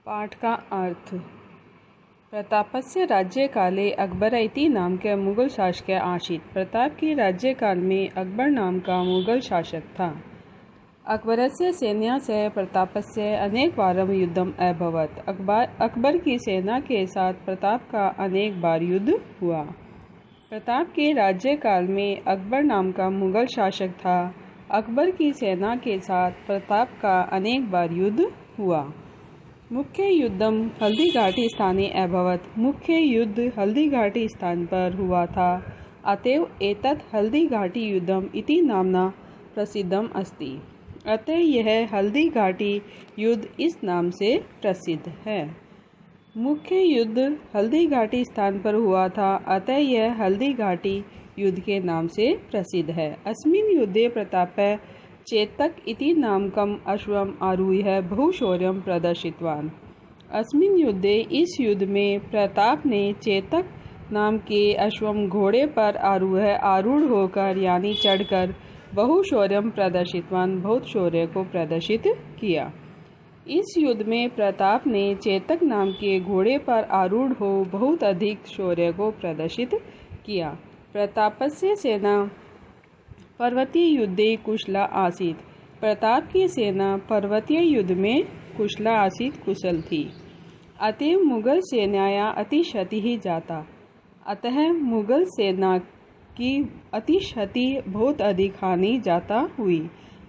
पाठ का अर्थ। प्रतापस्य राज्यकाले अकबर इति नाम के मुगल शासक आसीत्। प्रताप के राज्यकाल में अकबर नाम का मुगल शासक था। अकबरस्य सेनया सह प्रतापस्य अनेक वारं युद्धम् अभवत्। अकबर की सेना के साथ प्रताप का अनेक बार युद्ध हुआ। प्रताप के राज्यकाल में अकबर नाम का मुगल शासक था। अकबर की सेना के साथ प्रताप का अनेक बार युद्ध हुआ। मुख्य युद्धम हल्दीघाटी स्थाने अभवत्। मुख्य युद्ध हल्दीघाटी स्थान पर हुआ था। अतएव एतत् हल्दीघाटी युद्धम इति नामना प्रसिद्धम अस्ति। अतः यह हल्दीघाटी युद्ध इस नाम से प्रसिद्ध है। मुख्य युद्ध हल्दीघाटी स्थान पर हुआ था, अतः यह हल्दीघाटी युद्ध के नाम से प्रसिद्ध है। अस्मिन् युद्धे प्रतापः चेतक इति नामकम् अश्वम् आरुह्य बहुशौर्यं प्रदर्शितवान्। अस्मिन् युद्धे इस युद्ध में प्रताप ने चेतक नाम के अश्वम घोड़े पर आरूढ़ होकर यानी चढ़कर बहुशौर्यं प्रदर्शितवान बहुत शौर्य को प्रदर्शित किया। इस युद्ध में प्रताप ने चेतक नाम के घोड़े पर आरूढ़ हो बहुत अधिक शौर्य को प्रदर्शित किया। प्रतापस्य सेना पर्वतीय युद्धे कुशला आसीत्। प्रताप की सेना पर्वतीय युद्ध में कुशला आसीत्, कुशल थी। अतएव मुगल सेनाया अतिशति ही जाता। अतः मुगल सेना की अतिशति बहुत अधिक हानि जाता हुई।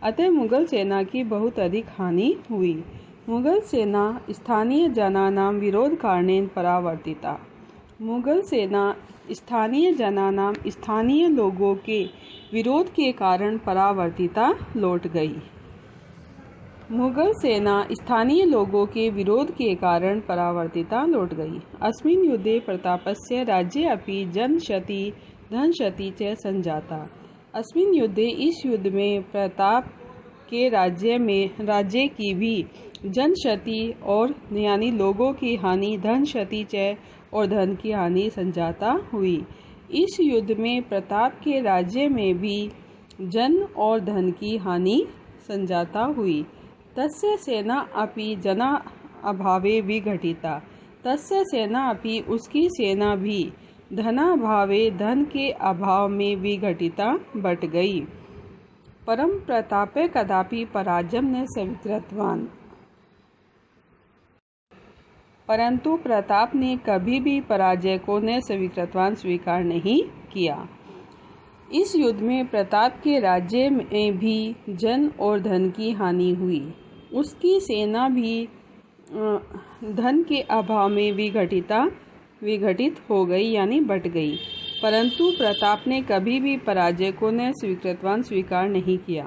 अतः मुगल सेना की बहुत अधिक हानि हुई। मुगल सेना स्थानीय जनानां विरोध कारणेन परावर्तिता। मुगल सेना स्थानीय जनानां स्थानीय लोगों के विरोध के कारण परावर्तिता लौट गई। मुगल सेना स्थानीय लोगों के विरोध के कारण परावर्तिता लौट गई। अस्मिन् युद्धे प्रतापस्य राज्ये अपि जनक्षति धनक्षति च संजाता। अस्मिन् युद्धे इस युद्ध में प्रताप के राज्य की भी जनक्षति और यानी लोगों की हानि, धन क्षति च और धन की हानि संजाता हुई। इस युद्ध में प्रताप के राज्य में भी जन और धन की हानि संजाता हुई। तस्य सेना अपि जना अभावे विघटिता। तस्य सेना अपि उसकी सेना भी धनाभावे धन के अभाव में विघटिता बट गई। परम प्रतापे कदापि पराजयं न स्वीकृतवान्। परंतु प्रताप ने कभी भी पराजय को न स्वीकार नहीं किया। इस युद्ध में प्रताप के राज्य में भी जन और धन की हानि हुई। उसकी सेना भी धन के अभाव में विघटित हो गई यानी बट गई। परंतु प्रताप ने कभी भी पराजय को न स्वीकार नहीं किया।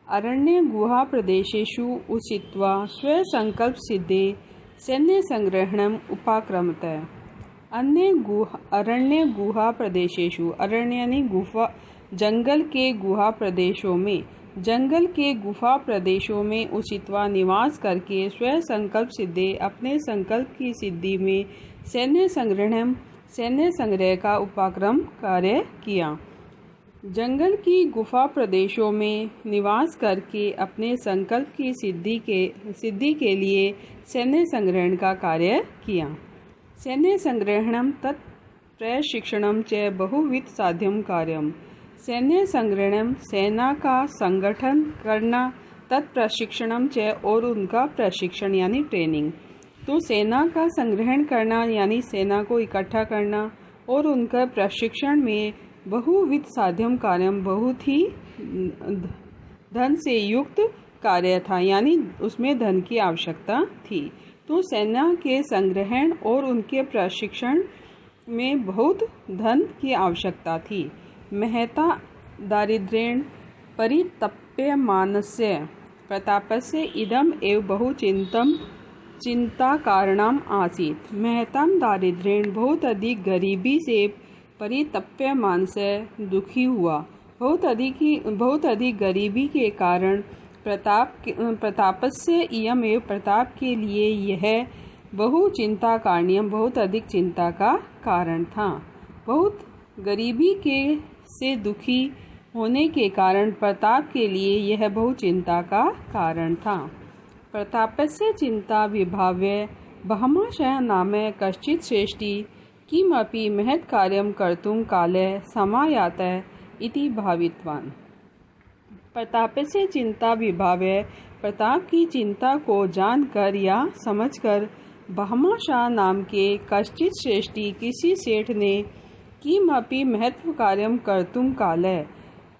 अरण्य गुहा प्रदेशेषु उषित्वा स्वसंकल्प सिद्धे सैन्य संग्रहणम उपाक्रमत। अरण्य गुहा प्रदेशेषु, अरण्य यानी गुफा, जंगल के गुफा प्रदेशों में उषित्वा निवास करके स्वसंकल्प सिद्धे अपने संकल्प की सिद्धि में सैन्य संग्रह का उपाक्रम कार्य किया। जंगल की गुफा प्रदेशों में निवास करके अपने संकल्प की सिद्धि के लिए सैन्य संग्रहण का कार्य किया। सैन्य संग्रहणम तत्प्रशिक्षणम च बहुविध साध्यम कार्यम। सैन्य संग्रहणम सेना का संगठन करना, तत्प्रशिक्षणम च और उनका प्रशिक्षण यानी ट्रेनिंग। तो सेना का संग्रहण करना यानी सेना को इकट्ठा करना और उनका प्रशिक्षण में बहुविध साध्यम कार्यम बहुत ही धन से युक्त कार्य था यानी उसमें धन की आवश्यकता थी। तो सेना के संग्रहण और उनके प्रशिक्षण में बहुत धन की आवश्यकता थी। महता दारिद्र्येण परितप्यमानस्य प्रतापस्य इदम एव बहु चिंता कारणम आसीत्। महता दारिद्र्येण बहुत अधिक गरीबी से परितप्यमान से दुखी हुआ। बहुत अधिक गरीबी के कारण प्रतापस्य इयम एव प्रताप के लिए यह बहु चिंता कारणियम बहुत अधिक चिंता का कारण था। बहुत गरीबी से दुखी होने के कारण प्रताप के लिए यह बहु चिंता का कारण था। प्रतापस्य चिंता विभाव्य बहमाशः नाम कश्चित् श्रेष्ठी किमपि महत् कार्यं कर्तुं काले समायातः इति भावितवान्। प्रतापस्य चिंता विभाव्य प्रताप की चिंता को जानकर या समझकर बहमाशाह नाम के कश्चित् श्रेष्ठी किसी सेठ ने किमपि महत्व कार्यं कर्तुं काले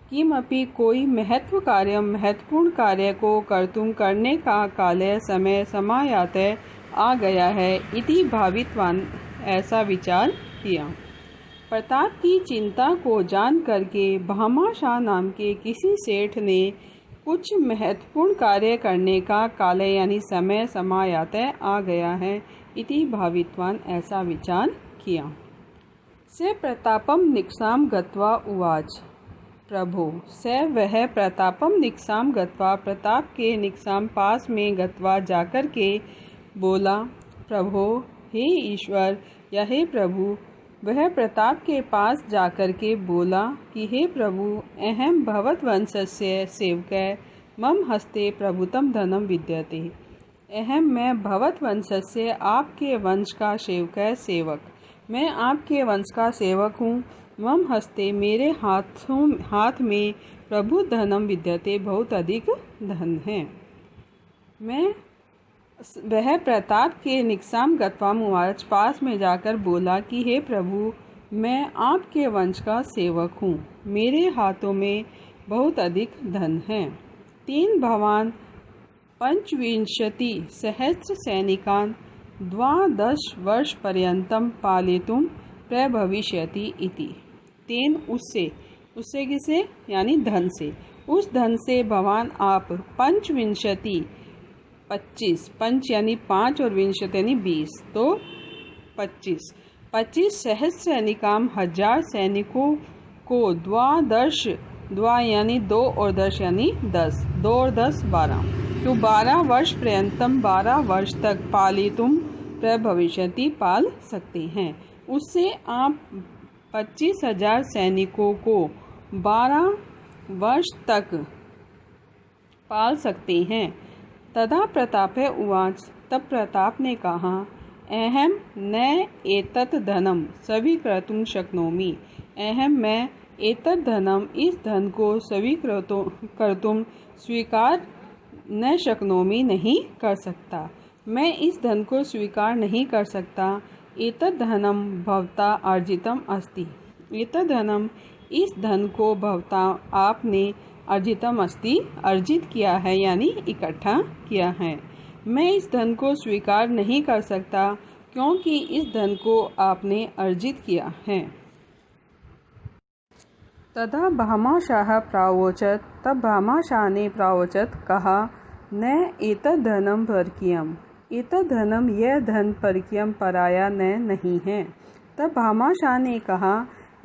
किमपि कोई महत्वपूर्ण कार्य को कर्तुं करने का काले समय समायाते आ गया है इति भावितवान ऐसा विचार किया। प्रताप की चिंता को जान करके बहमाशाह नाम के किसी सेठ ने कुछ महत्वपूर्ण कार्य करने का काले यानी समय समायाते आ गया है इति भावितवान ऐसा विचार किया। से प्रतापम निक्साम गत्वा उवाच प्रभो से वह प्रतापम निक्साम गत्वा प्रताप के निक्साम पास में गत्वा जाकर के बोला प्रभो हे ईश्वर या हे प्रभु। वह प्रताप के पास जाकर के बोला कि हे प्रभु अहम भवद्वंशस्य सेवकै मम हस्ते प्रभुतम धनम विद्यते। अहम मैं भवद्वंशस्य आपके वंश का सेवक मैं आपके वंश का सेवक हूँ। मम हस्ते मेरे हाथ में प्रभु धनम विद्यते बहुत अधिक धन है। मैं वह प्रताप के निक्साम गत्वाम उवाच पास में जाकर बोला कि हे प्रभु मैं आपके वंश का सेवक हूँ, मेरे हाथों में बहुत अधिक धन है। 3 भवान 25 सहस्र सैनिकान् 12 वर्ष पर्यंतम पालितुं प्रभविष्यति इति। 3 उससे किसे यानी धन से, उस धन से भवान आप 25 पंच यानी 5 और विंशति यानी 20 तो 25 सहस्र सैनिकाम 1000 सैनिकों को द्वा यानी 2 और 10 यानी 10 2 और 10 12 तो 12 वर्ष पर्यंतम 12 वर्ष तक पालितुम प्रभविष्यति पाल सकते हैं। उससे आप 25,000 सैनिकों को 12 वर्ष तक पाल सकते हैं। तदा प्रतापे उवाच तब प्रताप ने कहा अहम न एतत् धनम स्वीकर्तुं शक्नोमि। अहम मैं एतत् धनम इस धन को स्वीकर्तुं स्वीकार न शक्नोमि नहीं कर सकता। मैं इस धन को स्वीकार नहीं कर सकता। एतत् धनम भवता अर्जितम अस्ति। एतत् धनम इस धन को भवता आपने अर्जितम अस्ति अर्जित किया है यानी इकट्ठा किया है। मैं इस धन को स्वीकार नहीं कर सकता क्योंकि इस धन को आपने अर्जित किया है। तदा बहमाशाह प्रावोचत तब बहमाशाह ने प्रावोचत कहा न एतत् धनम परकीयम। एतत् धनम यह धन परकीयम पराया नहीं है। तब बहमाशाह ने कहा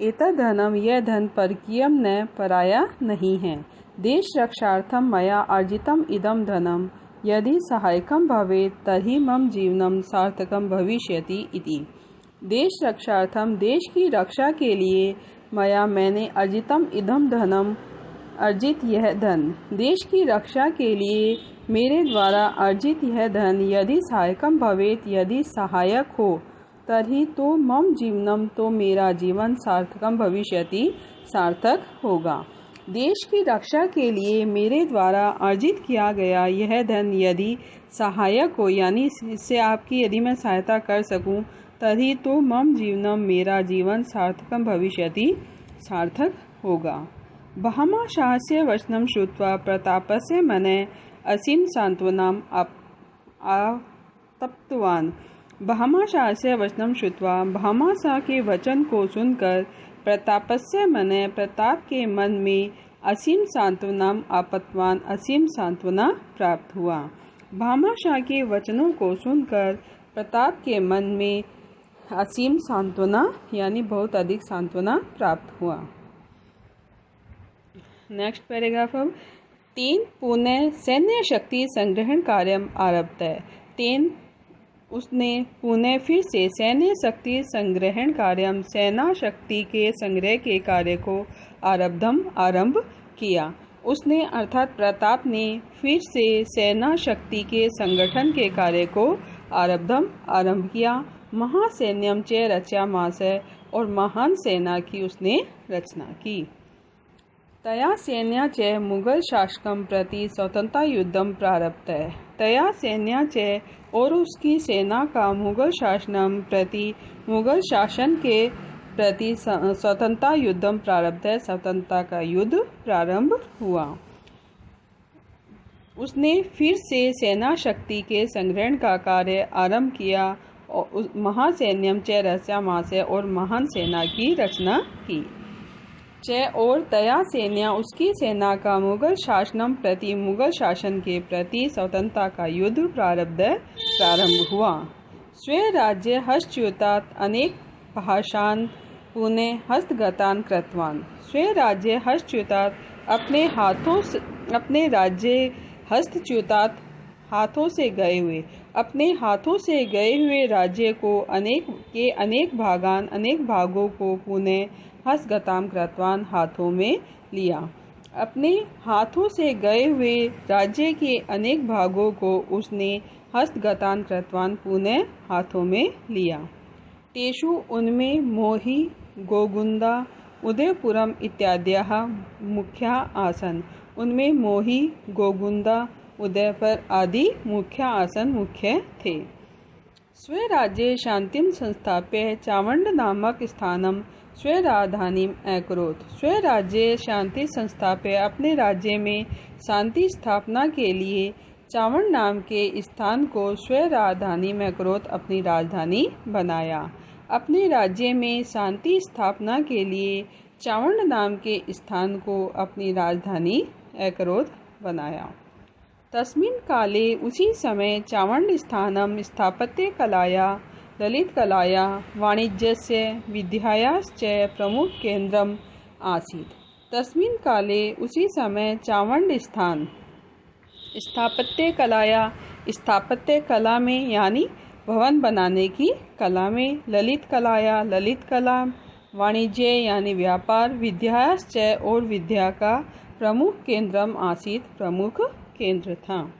एतत् धनम यह धन परकीयम न पराया नहीं है। देश रक्षार्थम मया अर्जितम इदम धनम यदि सहायकम भवेत् तर्हि मम जीवनम सार्थकम भविष्यति इति। देश रक्षार्थम देश की रक्षा के लिए मया मैंने अर्जितम इदम धनम अर्जित यह धन देश की रक्षा के लिए मेरे द्वारा अर्जित यह धन यदि सहायकम भवेत् यदि सहायक हो तर्हि तो मम जीवनम तो मेरा जीवन सार्थकम भविष्यति सार्थक होगा। देश की रक्षा के लिए मेरे द्वारा अर्जित किया गया यह धन यदि सहायक हो यानी इससे आपकी यदि मैं सहायता कर सकूं तभी तो मम जीवनम मेरा जीवन सार्थकम भविष्यति सार्थक होगा। बहमाशास्य वचनम श्रुत्वा प्रतापस्य मने असीम सांत्वनाम आतप्तवान्। बहमाशास्य वचनम श्रुत्वा बहमाशाह के वचन को सुनकर प्रतापस्य मने प्रताप के मन में असीम सांत्वनाम आपत्वान असीम सांत्वना प्राप्त हुआ। बहमाशाह के वचनों को सुनकर प्रताप के मन में असीम सांत्वना यानी बहुत अधिक सांत्वना प्राप्त हुआ। नेक्स्ट पैराग्राफ अब 3 पुनः सैन्य शक्ति संग्रहण कार्य आरब्ध है। 3 उसने पुनः फिर से सैन्य शक्ति संग्रहण कार्य सेना शक्ति के संग्रह के कार्य को आरंभ किया। उसने अर्थात प्रताप ने फिर से सेना शक्ति के संगठन के कार्य को आरंभ किया। महासैन्यम च रचयामास और महान सेना की उसने रचना की। तया सैन्या च मुगल शासकम प्रति स्वतंत्रता युद्धम प्रारब्ध। तया सैन्या च और उसकी सेना का मुगल शासन के प्रति स्वतंत्रता युद्धम प्रारब्ध, स्वतंत्रता का युद्ध प्रारंभ हुआ। उसने फिर से सेना शक्ति के संग्रहण का कार्य आरंभ किया और महासैन्यम च रचयामास और महान सेना की रचना की। च और तया सैन्या उसकी सेना का मुगल शासनम प्रति मुगल शासन के प्रति स्वतंत्रता का युद्ध प्रारंभ हुआ। स्वे राज्य हस्तच्युतात् अनेक भाषान् पुणे हस्तगतान् कृतवान्। स्वे राज्य हस्तच्युतात् अपने राज्य हस्तच्युतात् हाथों से गए हुए राज्य को अनेक भागों को पुणे हस्तगताम कृतवान हाथों में लिया। अपने हाथों से गए हुए राज्य के अनेक भागों को उसने हस्तगतान कृतवान पुणे हाथों में लिया। तेषु उनमें मोही, गोगुंदा, उदयपुरम इत्याद्याः मुख्या आसन। उनमें मोही, गोगुंदा, उदयपुर आदि मुख्य थे। स्वराज्ये शांतिं संस्थाप्य चावंड नामक स्थानम स्वराजधानीम अकरोत्। स्वराज्ये शांति संस्थाप्य अपने राज्य में शांति स्थापना के लिए चावंड नाम के स्थान को स्वराजधानी में अकरोत् अपनी राजधानी बनाया। अपने राज्य में शांति स्थापना के लिए चावंड नाम के स्थान को अपनी राजधानी अकरोत् बनाया। तस्मिन् काले उसी समय चावंड स्थानम स्थापत्य कलाया, ललित कलाया, वाणिज्यस्य, विद्यायाश्च प्रमुख केंद्रम आसीत्। तस्मिन् काले उसी समय चावंड स्थान स्थापत्य कला में यानी भवन बनाने की कला में, ललित कला, वाणिज्य यानी व्यापार, विद्याश्च और विद्या का प्रमुख केंद्रम आसीत् प्रमुख केंद्र था।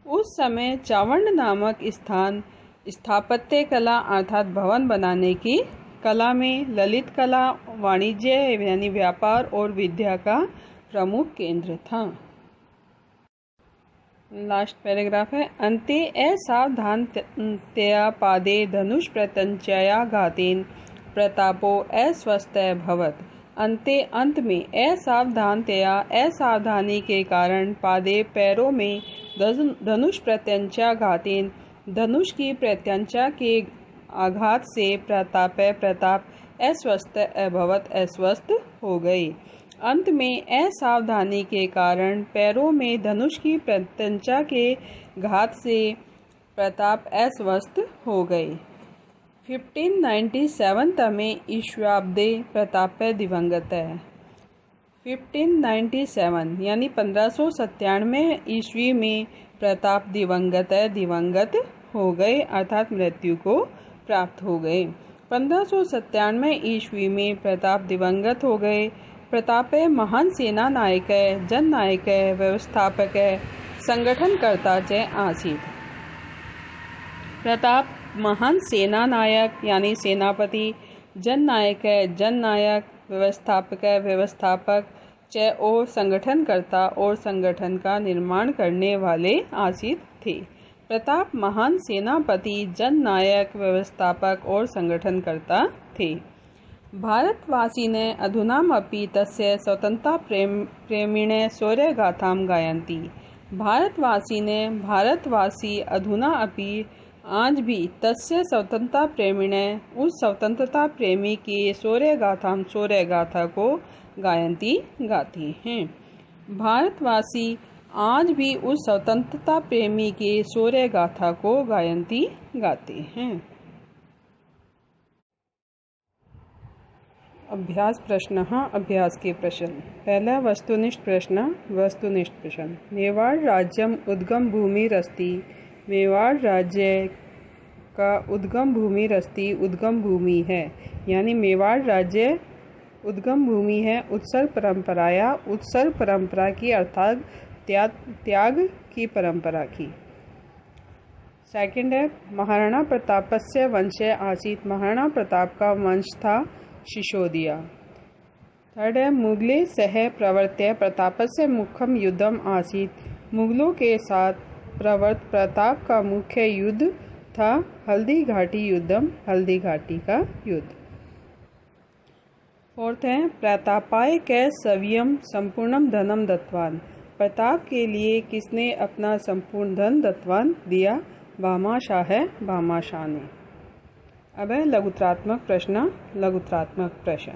उस समय चावंड नामक स्थान स्थापत्य कला अर्थात भवन बनाने की कला में, ललित कला, वाणिज्य यानी व्यापार और विद्या का प्रमुख केंद्र था। लास्ट पैराग्राफ है। अन्ते असावधानतया पादे धनुष प्रत्यंचया घातेन प्रतापो अस्वस्थभवत्। अंत में असावधानी के कारण पादे पैरों में धनुष प्रत्यंचा घातेन धनुष की प्रत्यंचा के आघात से प्रताप अस्वस्थ हो गए। अंत में असावधानी के कारण पैरों में धनुष की प्रत्यंचा के घात से प्रताप अस्वस्थ हो गए। 1597 तमे ईस्वाब्दे प्रताप दिवंगत है। 1597 यानी 1597 ईस्वी में प्रताप दिवंगत हो गए अर्थात मृत्यु को प्राप्त हो गए। 1597 ईस्वी में प्रताप दिवंगत हो गए। प्रताप महान सेना नायक, जन नायक, व्यवस्थापक, संगठनकर्ता च आसीत्। प्रताप महान सेना नायक यानी सेनापति, जननायक, व्यवस्थापक च और संगठनकर्ता और संगठन का निर्माण करने वाले आसीत् थे। प्रताप महान सेनापति, जननायक, व्यवस्थापक और संगठनकर्ता थे। भारतवासिने अधुनामपि तस्य स्वतंत्रता प्रेमिणे शौर्यगाथां गायन्ति। भारतवासी अधुना अपि आज भी तस्य स्वतंत्रता प्रेमिणे उस स्वतंत्रता प्रेमी की शौर्य गाथा को गाते हैं। भारतवासी आज भी उस स्वतंत्रता प्रेमी के शौर्य गाथा को गाते हैं। अभ्यास प्रश्न। अभ्यास के प्रश्न। पहला वस्तुनिष्ठ प्रश्न। मेवाड़ राज्यम उद्गम भूमिरस्ति। मेवाड़ राज्य का उद्गम भूमि है, यानी मेवाड़ राज्य उद्गम भूमि है उत्सर्ग परंपराया, उत्सर्ग परंपरा की अर्थात त्याग की परंपरा की। सेकंड है महाराणा प्रतापस्य वंशे आसीत, महाराणा प्रताप का वंश था शिशोदिया। थर्ड है मुगले सह प्रवर्त्य प्रतापस्य मुख्यम युद्धम आसीत, मुगलों के साथ प्रवर्त प्रताप का मुख्य युद्ध था हल्दी घाटी युद्धम, हल्दी घाटी का युद्ध। फोर्थ है प्रतापाय कै सवियम संपूर्णम धनम दत्तवान, प्रताप के लिए किसने अपना संपूर्ण धन दत्तवान दिया? भामाशाह है, भामाशाह ने। अब है लघुत्रात्मक प्रश्न। लघुत्रात्मक प्रश्न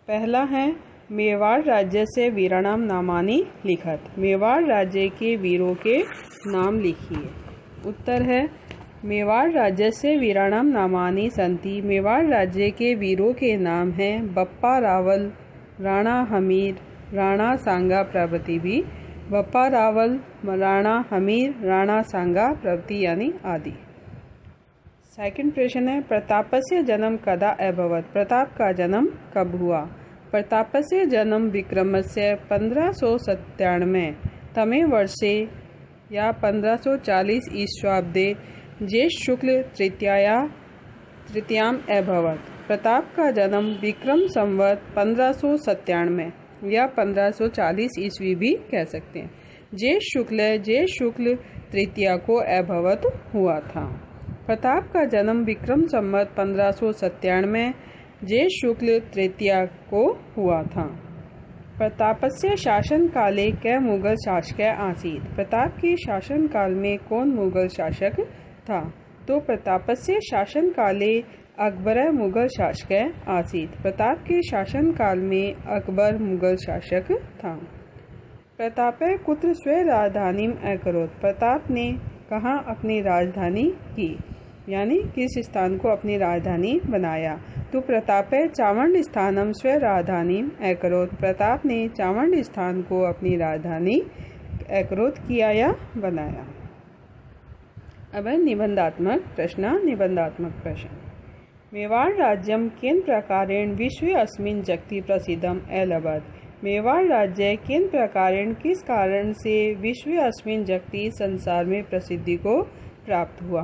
पहला है मेवाड़ राज्य से वीराणाम नामानी लिखत, मेवाड़ राज्य के वीरों के नाम लिखिए। उत्तर है मेवाड़ राज्य से वीराणाम नामानी संति, मेवाड़ राज्य के वीरों के नाम हैं बप्पा रावल, राणा हमीर, राणा सांगा प्रभृति भी। बप्पा रावल, राणा हमीर, राणा सांगा प्रभृति यानी आदि। सेकंड प्रश्न है प्रतापस्य जन्म कदा अभवत, प्रताप का जन्म कब हुआ? प्रतापस्य जन्म विक्रमस्य 1597 तमे वर्षे या 1540 ईस्वाब्दे ज्येष्ठ शुक्ल तृतीयाम अभवत, प्रताप का जन्म विक्रम संवत 1597 या 1540 ईस्वी भी कह सकते हैं। ज्येष्ठ शुक्ल तृतीया को अभवत हुआ था। प्रताप का जन्म विक्रम संवत 1597 ज्येष्ठ शुक्ल तृतीया को हुआ था। प्रतापस्य शासन काले कै मुगल शासक आसीत, प्रताप के शासन काल में कौन मुगल शासक था? तो प्रतापस्य शासन काले अकबर मुगल शासक आसीत, प्रताप के शासन काल में अकबर मुगल शासक था। प्रताप कुत्र स्व राजधानी अकरोत, प्रताप ने कहाँ अपनी राजधानी की, यानी किस स्थान को अपनी राजधानी बनाया? तो प्रताप चावंड स्थानम स्व राजधानी अकरोत, प्रताप ने चावंड स्थान को अपनी राजधानी अकरोत किया या बनाया। अब है निबंधात्मक प्रश्न। निबंधात्मक प्रश्न मेवाड़ राज्यम केन प्रकारेण विश्वे अस्मिन् जगति प्रसिद्धम अलभत, मेवाड़ राज्य किन प्रकारेण किस कारण से विश्वे अस्मिन् जगति संसार में प्रसिद्धि को प्राप्त हुआ?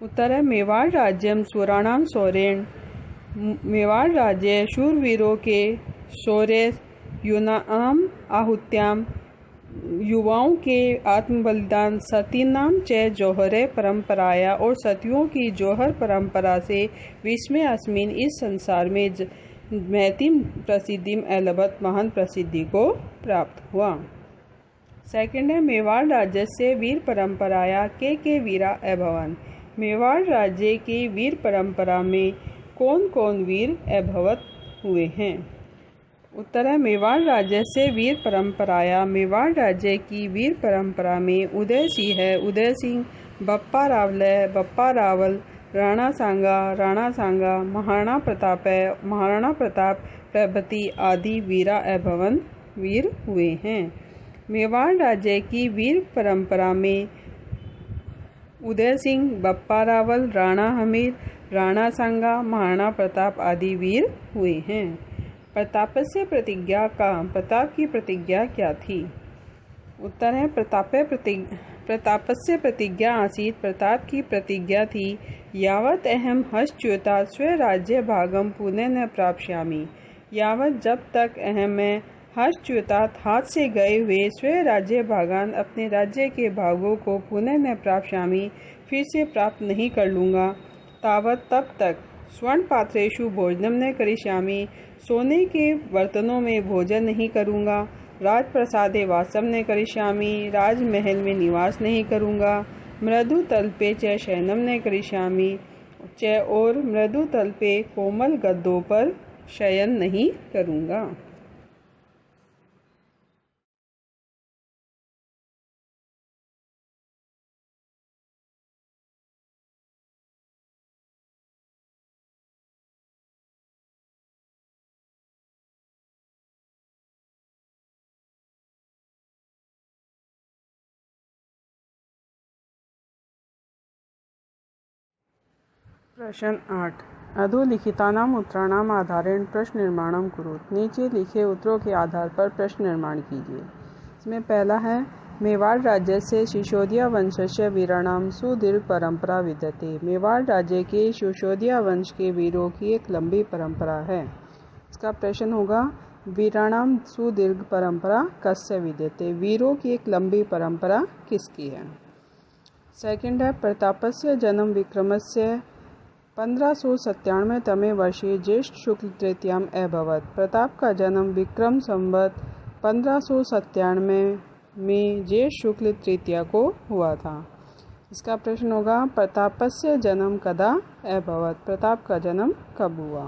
उत्तर है मेवाड़ राज्यम सुराणाम शौर्येण, मेवाड़ राज्य शूरवीरों के शौर्य, यूनाम आहुत्याम युवाओं के आत्म बलिदान, सतीनाम च जौहरे परंपराया और सतियों की जौहर परंपरा से विस्मय अस्मिन इस संसार में महती प्रसिद्धि अलभत महान प्रसिद्धि को प्राप्त हुआ। सेकंड है मेवाड़ राज्य से वीर परंपराया के वीरा अभवन, मेवाड़ राज्य की वीर परंपरा में कौन कौन वीर अभवत हुए हैं? उत्तर है मेवाड़ राज्य से वीर परंपराया, मेवाड़ राज्य की वीर परंपरा में उदय सिंह है, उदय सिंह, बप्पा रावल है, बप्पा रावल, राणा सांगा, महाराणा प्रताप है, महाराणा प्रताप प्रभृति आदि वीरा अभवन वीर हुए हैं। मेवाड़ राज्य की वीर परंपरा में उदय सिंह, बप्पा रावल, राणा हमीर, राणा सांगा, महाराणा प्रताप आदि वीर हुए हैं। प्रतापस्य प्रतिज्ञा का, प्रताप की प्रतिज्ञा क्या थी? उत्तर है प्रतापस्य प्रतिज्ञा आसीत, प्रताप की प्रतिज्ञा थी यावत अहम हश्च्युता स्वराज्य भागम पुनः न प्राप्स्यामि, यावत जब तक अहम मैं हश्च्युतात हाथ से गए हुए स्वराज्य भागान अपने राज्य के भागों को पुनः न प्राप्स्यामि फिर से प्राप्त नहीं कर लूँगा, तावत तब तक स्वर्ण पात्रेषु भोजनम न करिष्यामि, सोने के बर्तनों में भोजन नहीं करूँगा, राजप्रसादे वासम न करिष्यामि, राजमहल में निवास नहीं करूँगा, मृदु तल्पे च शयनम न करिष्यामि च और मृदु तल्पे कोमल गद्दों पर शयन नहीं करूँगा। प्रश्न 8 अधोलिखितानाम उत्तराणाम आधारेण प्रश्न निर्माणम कुरुत। नीचे लिखे उत्तरों के आधार पर प्रश्न निर्माण कीजिए। इसमें पहला है, मेवाड़ राज्य से सिसोदिया वंशस्य वीराणाम सुदीर्घ परंपरा विद्यते। मेवाड़ राज्य के सिसोदिया वंश के वीरों की एक लंबी परंपरा है। इसका प्रश्न होगा, वीराणाम सुदीर्घ परंपरा कस्य विद्यते। वीरों की एक लंबी परंपरा किसकी है। सेकंड है, प्रतापस्य जन्म विक्रमस्य 1597 तमे वर्षे ज्येष्ठ शुक्ल तृतीयाम अभवत्। प्रताप का जन्म विक्रम संवत 1597 में ज्येष्ठ शुक्ल तृतीया को हुआ था। इसका प्रश्न होगा, प्रतापस्य जन्म कदा अभवत्। प्रताप का जन्म कब हुआ।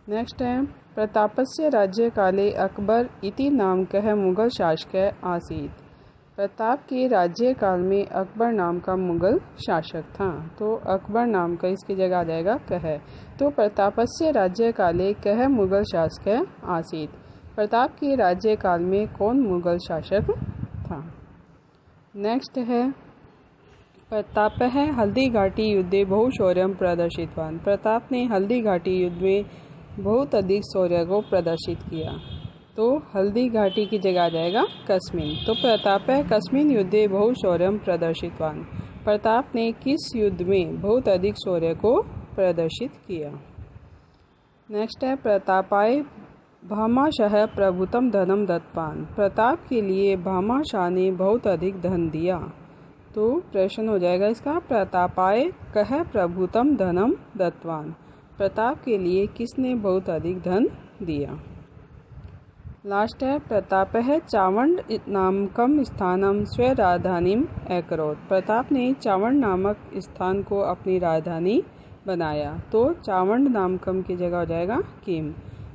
नेक्स्ट है, प्रतापस्य राज्य काले अकबर इति नामकः मुगल शासक आसीत्। प्रताप के राज्य काल में अकबर नाम का मुगल शासक था। तो अकबर नाम का इसकी जगह आ जाएगा कह। तो प्रतापस्य राज्य काले कह मुगल शासक आसीत्। प्रताप के राज्य काल में कौन मुगल शासक था। नेक्स्ट है, प्रतापः हल्दी घाटी युद्धे बहुशौर्यं प्रदर्शितवान्। प्रताप ने हल्दी घाटी युद्ध में बहुत अधिक शौर्य को प्रदर्शित किया। तो हल्दी घाटी की जगह आ जाएगा कस्मिन। तो प्रताप कस्मिन युद्धे बहुशौर्यं प्रदर्शितवान्। प्रताप ने किस युद्ध में बहुत अधिक शौर्य को प्रदर्शित किया। नेक्स्ट है, प्रतापाय भामाशाह प्रभुतम धनम दत्तवान्। प्रताप के लिए भामाशाह ने बहुत अधिक धन दिया। तो प्रश्न हो जाएगा इसका, प्रतापाय कह प्रभुतम धनम दत्तवान्। प्रताप के लिए किसने बहुत अधिक धन दिया। लास्ट है, प्रतापः चावंड नामकम स्थानम स्व राजधानीम अकरोत्। प्रताप ने चावंड नामक स्थान को अपनी राजधानी बनाया। तो चावंड नामकम की जगह हो जाएगा किम।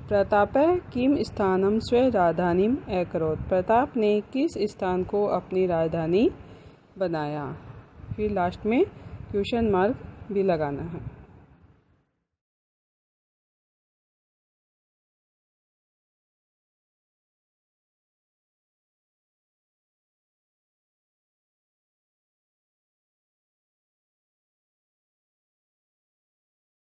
प्रतापः किम स्थानम स्व राजधानीम अकरोत्। प्रताप ने किस स्थान को अपनी राजधानी बनाया। फिर लास्ट में क्वेश्चन मार्क भी लगाना है।